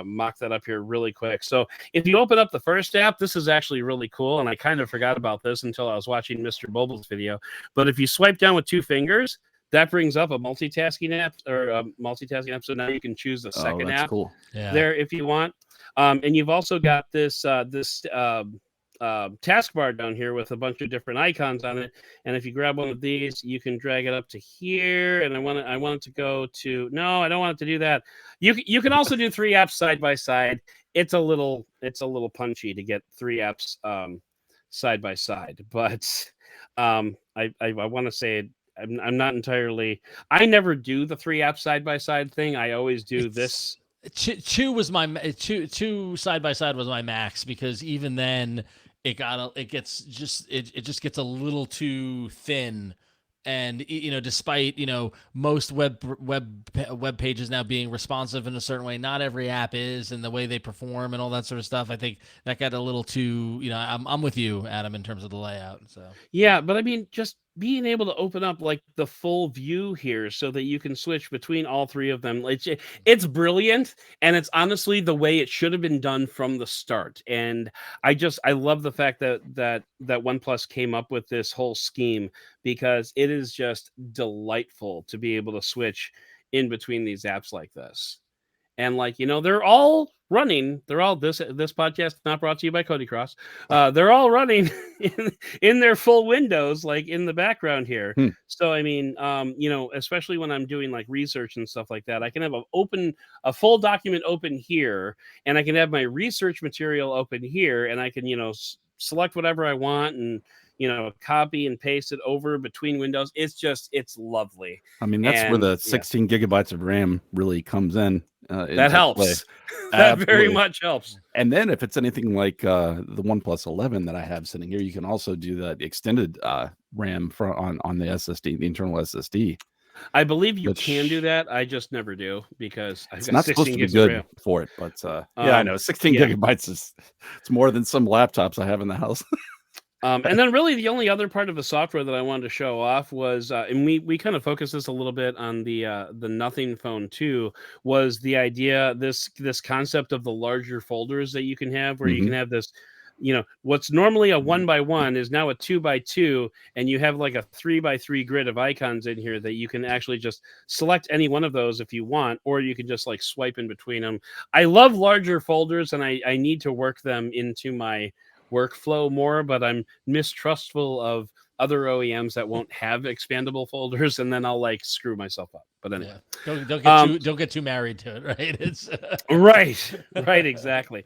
mock that up here really quick. So if you open up the first app, this is actually really cool. And I kind of forgot about this until I was watching Mr. Mobile's video. But if you swipe down with 2 fingers, that brings up a multitasking app or a multitasking app. So now you can choose the second app there if you want. And you've also got this taskbar down here with a bunch of different icons on it, and if you grab one of these, you can drag it up to here. And I want it to go to, no, I don't want it to do that. You can also do 3 apps side by side. It's a little punchy to get 3 apps side by side, but I want to say I'm not entirely. I never do the 3 apps side by side thing. I always do this.
2 was my 2 side by side was my max, because even then it just gets a little too thin. And despite most web pages now being responsive in a certain way, not every app is, and the way they perform and all that sort of stuff, I think that got a little too. I'm with you, Adam, in terms of the layout. So
yeah, but I mean, just being able to open up like the full view here so that you can switch between all 3 of them, it's brilliant, and it's honestly the way it should have been done from the start. And I love the fact that OnePlus came up with this whole scheme, because it is just delightful to be able to switch in between these apps like this. And like, they're all running. They're all this podcast not brought to you by Cody Cross. They're all running in their full windows, like in the background here. So I mean, especially when I'm doing like research and stuff like that, I can have a full document open here, and I can have my research material open here, and I can select whatever I want and copy and paste it over between windows. It's lovely.
I mean, that's where the 16 gigabytes of RAM really comes in.
That helps. That very much helps.
And then if it's anything like the OnePlus 11 that I have sitting here, you can also do that extended RAM on the SSD, the internal SSD.
I believe you can do that. I just never do, because
it's not supposed to be good for it. But I know 16 gigabytes it's more than some laptops I have in the house.
And then really the only other part of the software that I wanted to show off was, and we kind of focused this a little bit on the Nothing phone too, was the idea, this concept of the larger folders that you can have, where you can have this, what's normally a 1x1 is now a 2x2, and you have like a 3x3 grid of icons in here that you can actually just select any one of those if you want, or you can just like swipe in between them. I love larger folders, and I need to work them into my workflow more, but I'm mistrustful of other OEMs that won't have expandable folders, and then I'll like screw myself up. But anyway,
don't get too married to it, right? It's
right, exactly.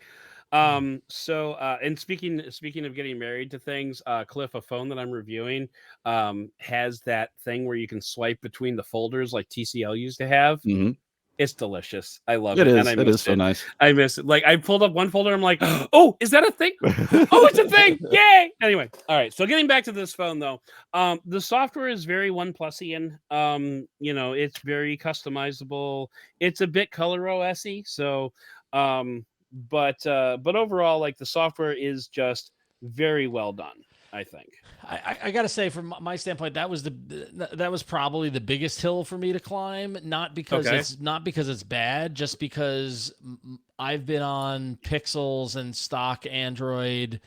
So and speaking of getting married to things, Cliff, a phone that I'm reviewing has that thing where you can swipe between the folders like TCL used to have.
Mm-hmm.
It's delicious. I love
it.
And
I miss it. Is so nice.
I miss it. Like I pulled up one folder, I'm like, oh, is that a thing? Oh, it's a thing. Yay. Anyway, all right. So getting back to this phone though, the software is very OnePlusian. It's very customizable. It's a bit color OS-y. So but overall, like the software is just very well done, I think.
I gotta say, from my standpoint, that was probably the biggest hill for me to climb. Not because it's bad, just because I've been on Pixels and stock Android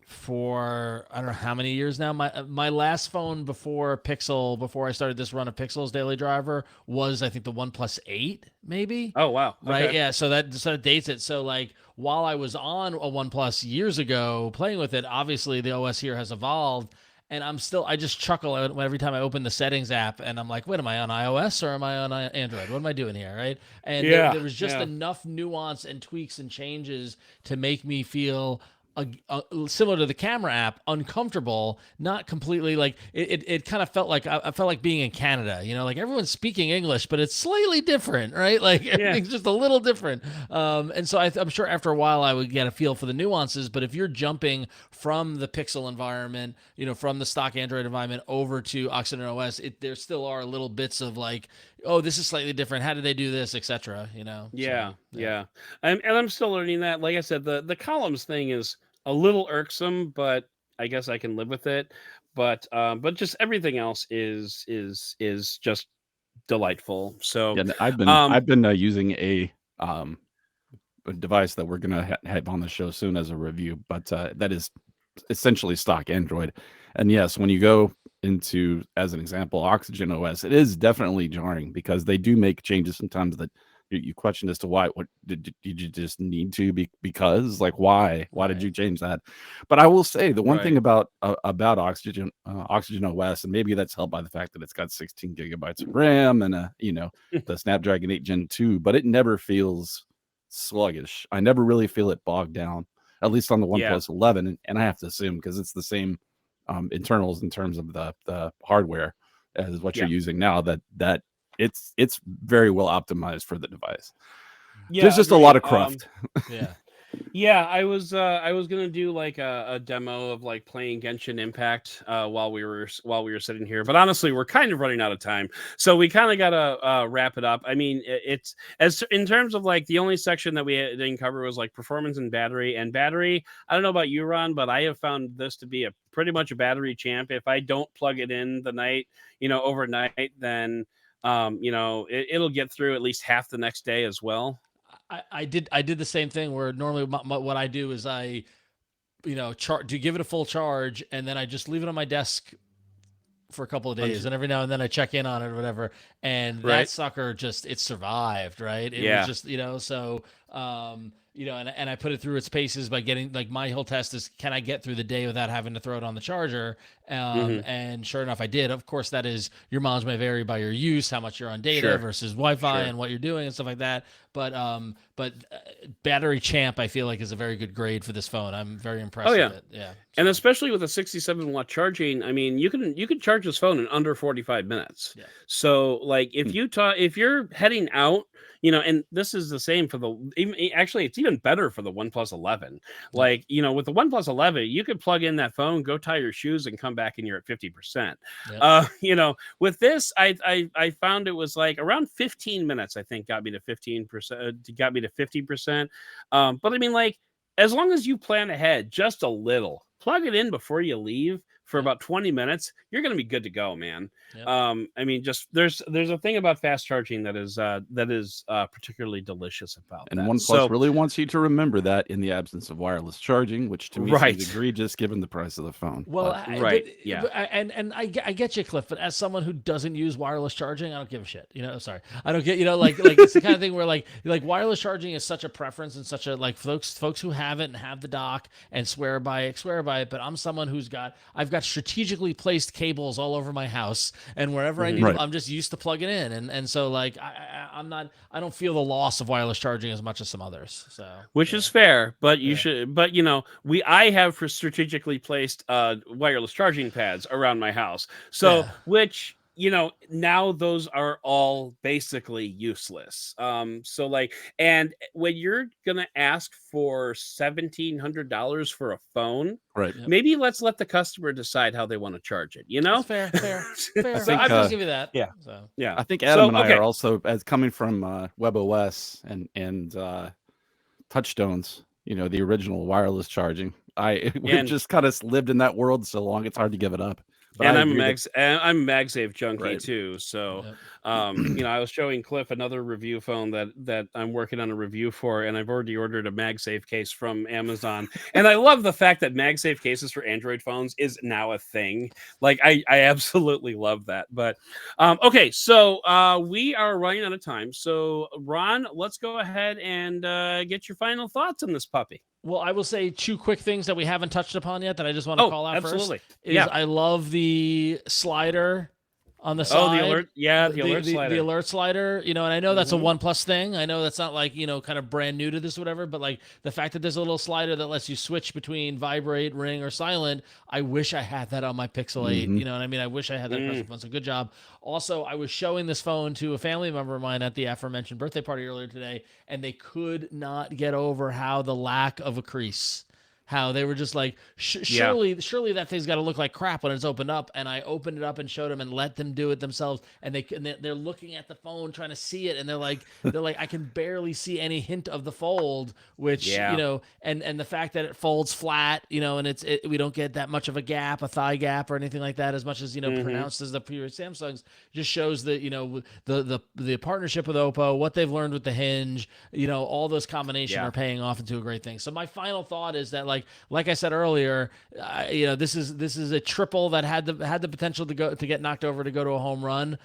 for I don't know how many years now. My last phone before I started this run of Pixels Daily Driver was, I think, the OnePlus 8, maybe.
Oh wow!
Right,
okay.
yeah. So that dates it. So like while I was on a OnePlus years ago playing with it, obviously the OS here has evolved, and I just chuckle every time I open the settings app, and I'm like, wait, am I on iOS or am I on Android? What am I doing here, right? And there was just enough nuance and tweaks and changes to make me feel similar to the camera app, uncomfortable, not completely like it kind of felt like I felt like being in Canada, like everyone's speaking English, but it's slightly different, right? Like everything's just a little different. And so I'm sure after a while I would get a feel for the nuances, but if you're jumping from the Pixel environment, from the stock Android environment over to Occidental OS, there still are little bits of like, oh, this is slightly different. How did they do this, etc.
Yeah. And I'm still learning that. Like I said, the columns thing is a little irksome, but I guess I can live with it. But just everything else is just delightful. So
yeah, I've been using a device that we're gonna have on the show soon as a review, but that is essentially stock Android. And yes, when you go into, as an example, Oxygen OS, it is definitely jarring because they do make changes sometimes that you question as to why. What did you just need to because like why did you change that? But I will say the one thing about Oxygen OS, and maybe that's helped by the fact that it's got 16 gigabytes of RAM and the Snapdragon 8 Gen 2, but it never feels sluggish. I never really feel it bogged down, at least on the OnePlus 11, and I have to assume because it's the same internals in terms of the hardware as what you're using now, that it's very well optimized for the device. There's just a lot of cruft.
I was gonna do like a demo of like playing Genshin Impact while we were sitting here, but honestly we're kind of running out of time, so we kind of gotta wrap it up. I mean, it's as in terms of like the only section that we didn't cover was like performance and battery. I don't know about you, Ron, but I have found this to be pretty much a battery champ. If I don't plug it in the night, overnight, then it'll get through at least half the next day as well.
I did the same thing where normally what I do is I, give it a full charge, and then I just leave it on my desk for a couple of days, and every now and then I check in on it or whatever, and that sucker it survived, right? It was just, so and I put it through its paces by getting, like, my whole test is, can I get through the day without having to throw it on the charger? And sure enough, I did. Of course, that is, your mileage may vary by your use, how much you're on data versus Wi-Fi and what you're doing and stuff like that. But battery champ, I feel like, is a very good grade for this phone. I'm very impressed with it. Yeah.
And especially with a 67-watt charging, I mean, you can charge this phone in under 45 minutes. Yeah. So like if you're heading out, and this is the same for actually it's even better for the OnePlus 11. Like, with the OnePlus 11, you could plug in that phone, go tie your shoes, and come back and you're at 50%. With this, I found it was like around 15 minutes, I think, got me to 15%, got me to 50%. But I mean, like, as long as you plan ahead just a little, plug it in before you leave for about 20 minutes, you're going to be good to go, man. Yep. I mean, just there's a thing about fast charging that is particularly delicious about
and
that.
And OnePlus really wants you to remember that in the absence of wireless charging, which to me seems egregious given the price of the phone.
Well, and I get you, Cliff, but as someone who doesn't use wireless charging, I don't give a shit. Sorry, I don't get. Like it's the kind of thing where like wireless charging is such a preference and such a, like, folks who have it and have the dock and swear by it. But I'm someone I've got got strategically placed cables all over my house, and wherever I need them, I'm just used to plugging in, and so like I don't feel the loss of wireless charging as much as some others. So
which is fair, but you should. But I have for strategically placed wireless charging pads around my house, so which. Now those are all basically useless. So like, and when you're gonna ask for $1,700 for a phone, maybe let's let the customer decide how they want to charge it.
That's fair.
So
I'll give you that.
Yeah,
so.
yeah.
I think Adam and I are also, as coming from WebOS and Touchstones, the original wireless charging. We've just kind of lived in that world so long; it's hard to give it up. But
and I'm a MagSafe junkie too. So,
Yep.
I was showing Cliff another review phone that I'm working on a review for, and I've already ordered a MagSafe case from Amazon. And I love the fact that MagSafe cases for Android phones is now a thing. Like I absolutely love that. But okay, so we are running out of time. So Ron, let's go ahead and get your final thoughts on this puppy.
Well, I will say two quick things that we haven't touched upon yet that I just want to call out
absolutely.
first. I love the slider on the side.
Oh, the alert. Yeah, the alert slider.
The alert slider, and I know that's a OnePlus thing. I know that's not like, kind of brand new to this or whatever, but like the fact that there's a little slider that lets you switch between vibrate, ring, or silent. I wish I had that on my Pixel 8. You know what I mean? I wish I had that pressure phone. So good job. Also, I was showing this phone to a family member of mine at the aforementioned birthday party earlier today, and they could not get over how the lack of a crease. How they were just like, surely that thing's got to look like crap when it's opened up. And I opened it up and showed them and let them do it themselves. And they're looking at the phone trying to see it, and they're like, I can barely see any hint of the fold. Which and the fact that it folds flat, and we don't get that much of a gap, a thigh gap, or anything like that, as much as pronounced as the previous Samsungs, just shows that the partnership with Oppo, what they've learned with the hinge, all those combinations are paying off into a great thing. So my final thought is that like I said earlier, this is a triple that had the potential to get knocked over to go to a home run.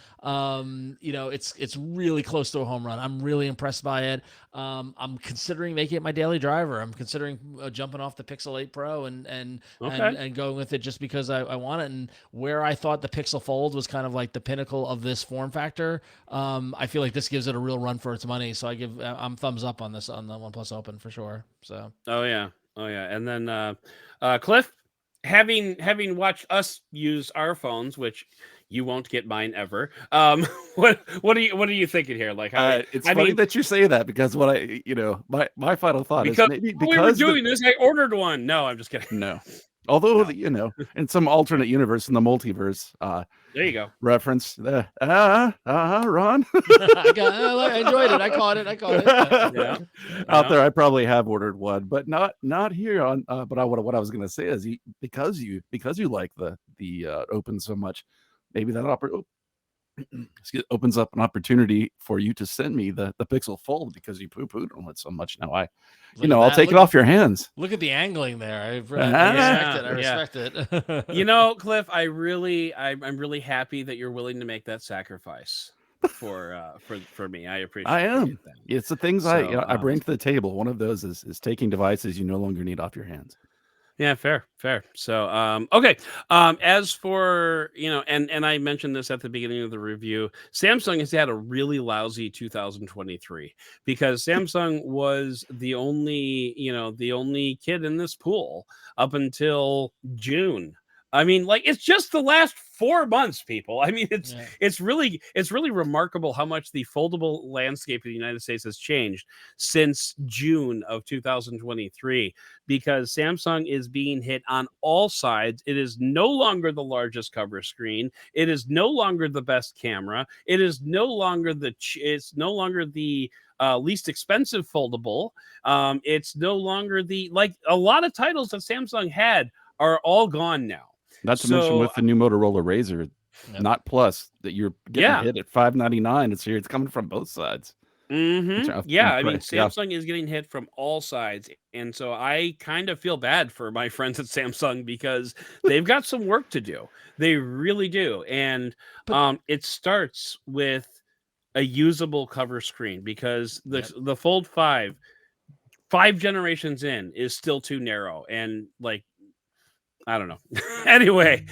It's really close to a home run. I'm really impressed by it. I'm considering making it my daily driver. I'm considering jumping off the Pixel 8 Pro and going with it just because I want it. And where I thought the Pixel Fold was kind of like the pinnacle of this form factor, I feel like this gives it a real run for its money. So I'm thumbs up on this on the OnePlus Open for sure. So.
Oh yeah, and then Cliff, having watched us use our phones, which you won't get mine ever. What are you thinking here? Like,
it's funny that you say that, because what my final thought is maybe because
we were doing this, I ordered one. No, I'm just kidding.
No. Although, in some alternate universe, in the multiverse,
there you go.
Reference, Ron.
I enjoyed it. I caught it.
Yeah.
Out there, I probably have ordered one, but not here on. But what I was going to say is, because you like the Open so much, maybe that opens up an opportunity for you to send me the Pixel Fold, because you poo-pooed on it so much. Now I'll take it off your hands.
Look at the angling there. I respect it.
Cliff, I'm really happy that you're willing to make that sacrifice for me. I appreciate.
I am.
That.
It's the things I bring to the table. One of those is taking devices you no longer need off your hands.
Yeah, fair. So, okay. As for, and I mentioned this at the beginning of the review, Samsung has had a really lousy 2023, because Samsung was the only kid in this pool up until June. I mean, like, it's just the last 4 months, people. I mean, it's really remarkable how much the foldable landscape of the United States has changed since June of 2023, because Samsung is being hit on all sides. It is no longer the largest cover screen. It is no longer the best camera. It is no longer the least expensive foldable. It's no longer a lot of titles that Samsung had are all gone now.
Not to mention with the new Motorola Razr, not Plus, that you're getting hit at $599. It's coming from both sides.
Yeah, I mean, Samsung is getting hit from all sides, and so I kind of feel bad for my friends at Samsung, because they've got some work to do. They really do, and it starts with a usable cover screen, because the Fold 5 generations in is still too narrow, and I don't know. Anyway,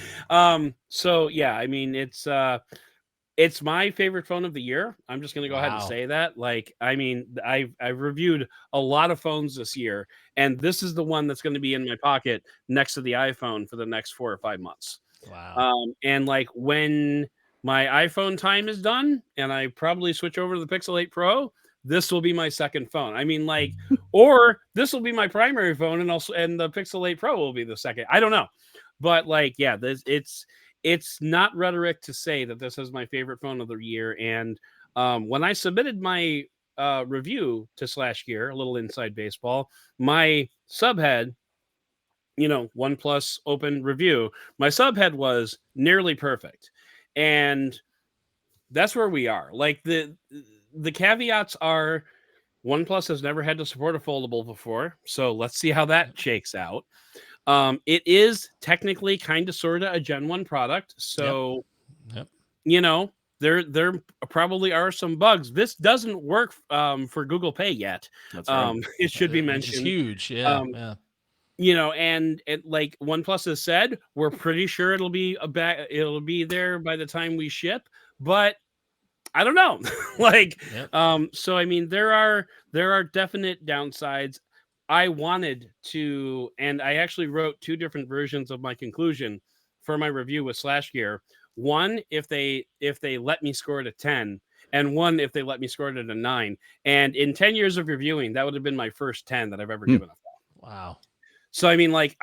so yeah, I mean, it's my favorite phone of the year. I'm just going to go ahead and say that. Like, I mean, I've reviewed a lot of phones this year, and this is the one that's going to be in my pocket next to the iPhone for the next 4 or 5 months.
Wow.
And like when my iPhone time is done, and I probably switch over to the Pixel 8 Pro, this will be my second phone. I mean, like, or this will be my primary phone, and the Pixel 8 Pro will be the second. I don't know, but like, yeah, it's not rhetoric to say that this is my favorite phone of the year. And when I submitted my review to Slash Gear, a little inside baseball, my subhead, OnePlus Open review, my subhead was nearly perfect, and that's where we are. Like the caveats are, OnePlus has never had to support a foldable before, so let's see how that shakes out. It is technically kind of sort of a Gen 1 product, so
Yep.
There probably are some bugs. This doesn't work for Google Pay yet.
That's right.
It should be mentioned.
Which is huge. Yeah.
And like OnePlus has said, we're pretty sure it'll be there by the time we ship, but I don't know. So I mean, there are definite downsides. I wanted to, and I actually wrote 2 different versions of my conclusion for my review with Slash Gear. One, if they let me score it a 10, and one, if they let me score it at a 9. And in 10 years of reviewing, that would have been my first 10 that I've ever given a phone.
Wow.
So I mean, like,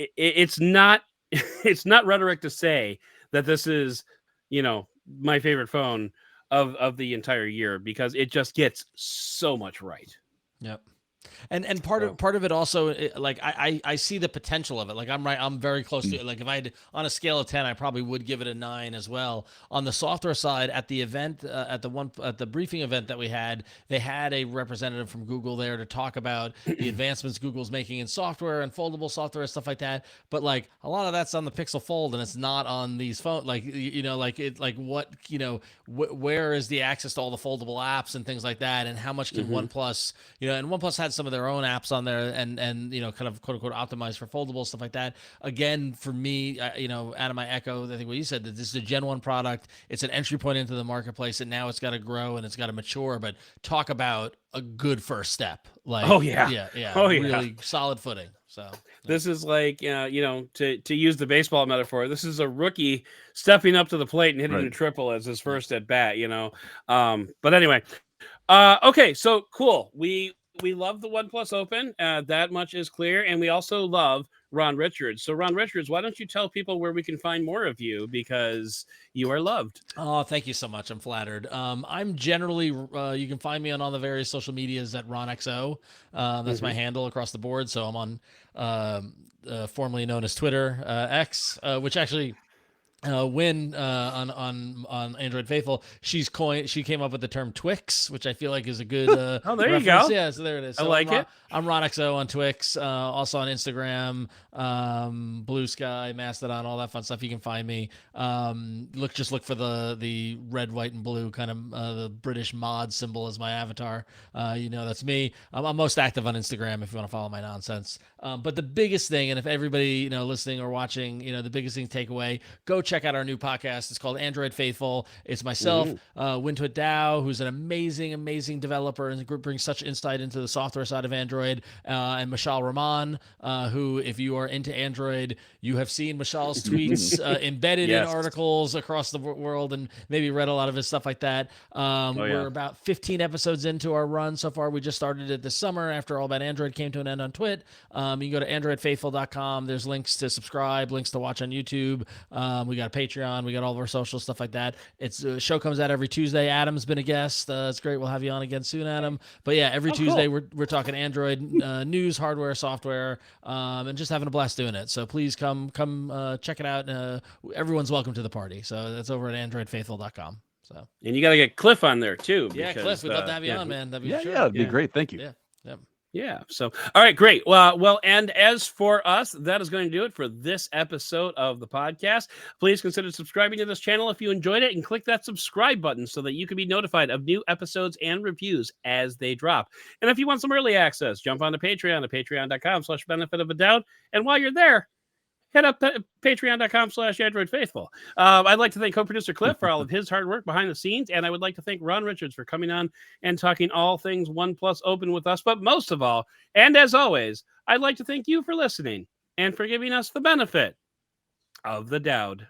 it's not it's not rhetoric to say that this is, my favorite phone of the entire year, because it just gets so much right.
Yep. And part of it also, like I see the potential of it. Like I'm very close to it. Like if I had on a scale of 10, I probably would give it a 9 as well. On the software side, at the event, at the briefing event that we had, they had a representative from Google there to talk about the advancements Google's making in software and foldable software and stuff like that. But like a lot of that's on the Pixel Fold, and it's not on these phones. Like where is the access to all the foldable apps and things like that, and how much can OnePlus, and OnePlus had some of their own apps on there, and kind of quote unquote optimized for foldable stuff like that. Again, for me, Adam, I echo I think what you said, that this is a Gen 1 product. It's an entry point into the marketplace, and now it's got to grow and it's got to mature. But talk about a good first step. Like, really solid footing. So
this is like, to use the baseball metaphor, this is a rookie stepping up to the plate and hitting a triple as his first at bat. But anyway, okay, so cool. We love the OnePlus Open. That much is clear. And we also love Ron Richards. So Ron Richards, why don't you tell people where we can find more of you, because you are loved.
Oh, thank you so much. I'm flattered. I'm generally, you can find me on all the various social medias at RonXO. That's my handle across the board. So I'm on formerly known as Twitter, X, which actually... Win on Android Faithful, she came up with the term Twix, which I feel like is a good
oh, there
reference.
You go.
Yeah, so there it is. So
I like it.
I'm RonXO on Twix, also on Instagram, Blue Sky, Mastodon, all that fun stuff. You can find me. Just look for the red, white, and blue kind of the British mod symbol as my avatar. That's me. I'm most active on Instagram if you want to follow my nonsense. But the biggest thing, and if everybody listening or watching, the biggest thing to take away, go check out our new podcast. It's called Android Faithful. It's myself, Wintwood Doud, who's an amazing developer and brings such insight into the software side of Android, and Mashal Rahman, who, if you are into Android, you have seen Mashal's tweets embedded in articles across the world, and maybe read a lot of his stuff like that. We're about 15 episodes into our run so far. We just started it this summer after All About Android came to an end on Twit. You can go to androidfaithful.com. There's links to subscribe, links to watch on YouTube. We got a Patreon. We got all of our social stuff like that. Show comes out every Tuesday. Adam's been a guest. It's great. We'll have you on again soon, Adam. But yeah, every Tuesday we're talking Android news, hardware, software, and just having a blast doing it. So please come check it out. Everyone's welcome to the party. So that's over at androidfaithful.com. So,
and you got to get Cliff on there too.
Yeah, Cliff, we'd love to have you on, man. That'd be sure.
It'd be great. Thank you.
Yeah. So, all right, great. Well, and as for us, that is going to do it for this episode of the podcast. Please consider subscribing to this channel if you enjoyed it, and click that subscribe button so that you can be notified of new episodes and reviews as they drop. And if you want some early access, jump on to Patreon at patreon.com/benefit of a doubt. And while you're there, head up to patreon.com/AndroidFaithful. I'd like to thank co-producer Cliff for all of his hard work behind the scenes, and I would like to thank Ron Richards for coming on and talking all things OnePlus Open with us. But most of all, and as always, I'd like to thank you for listening and for giving us the benefit of the Doud.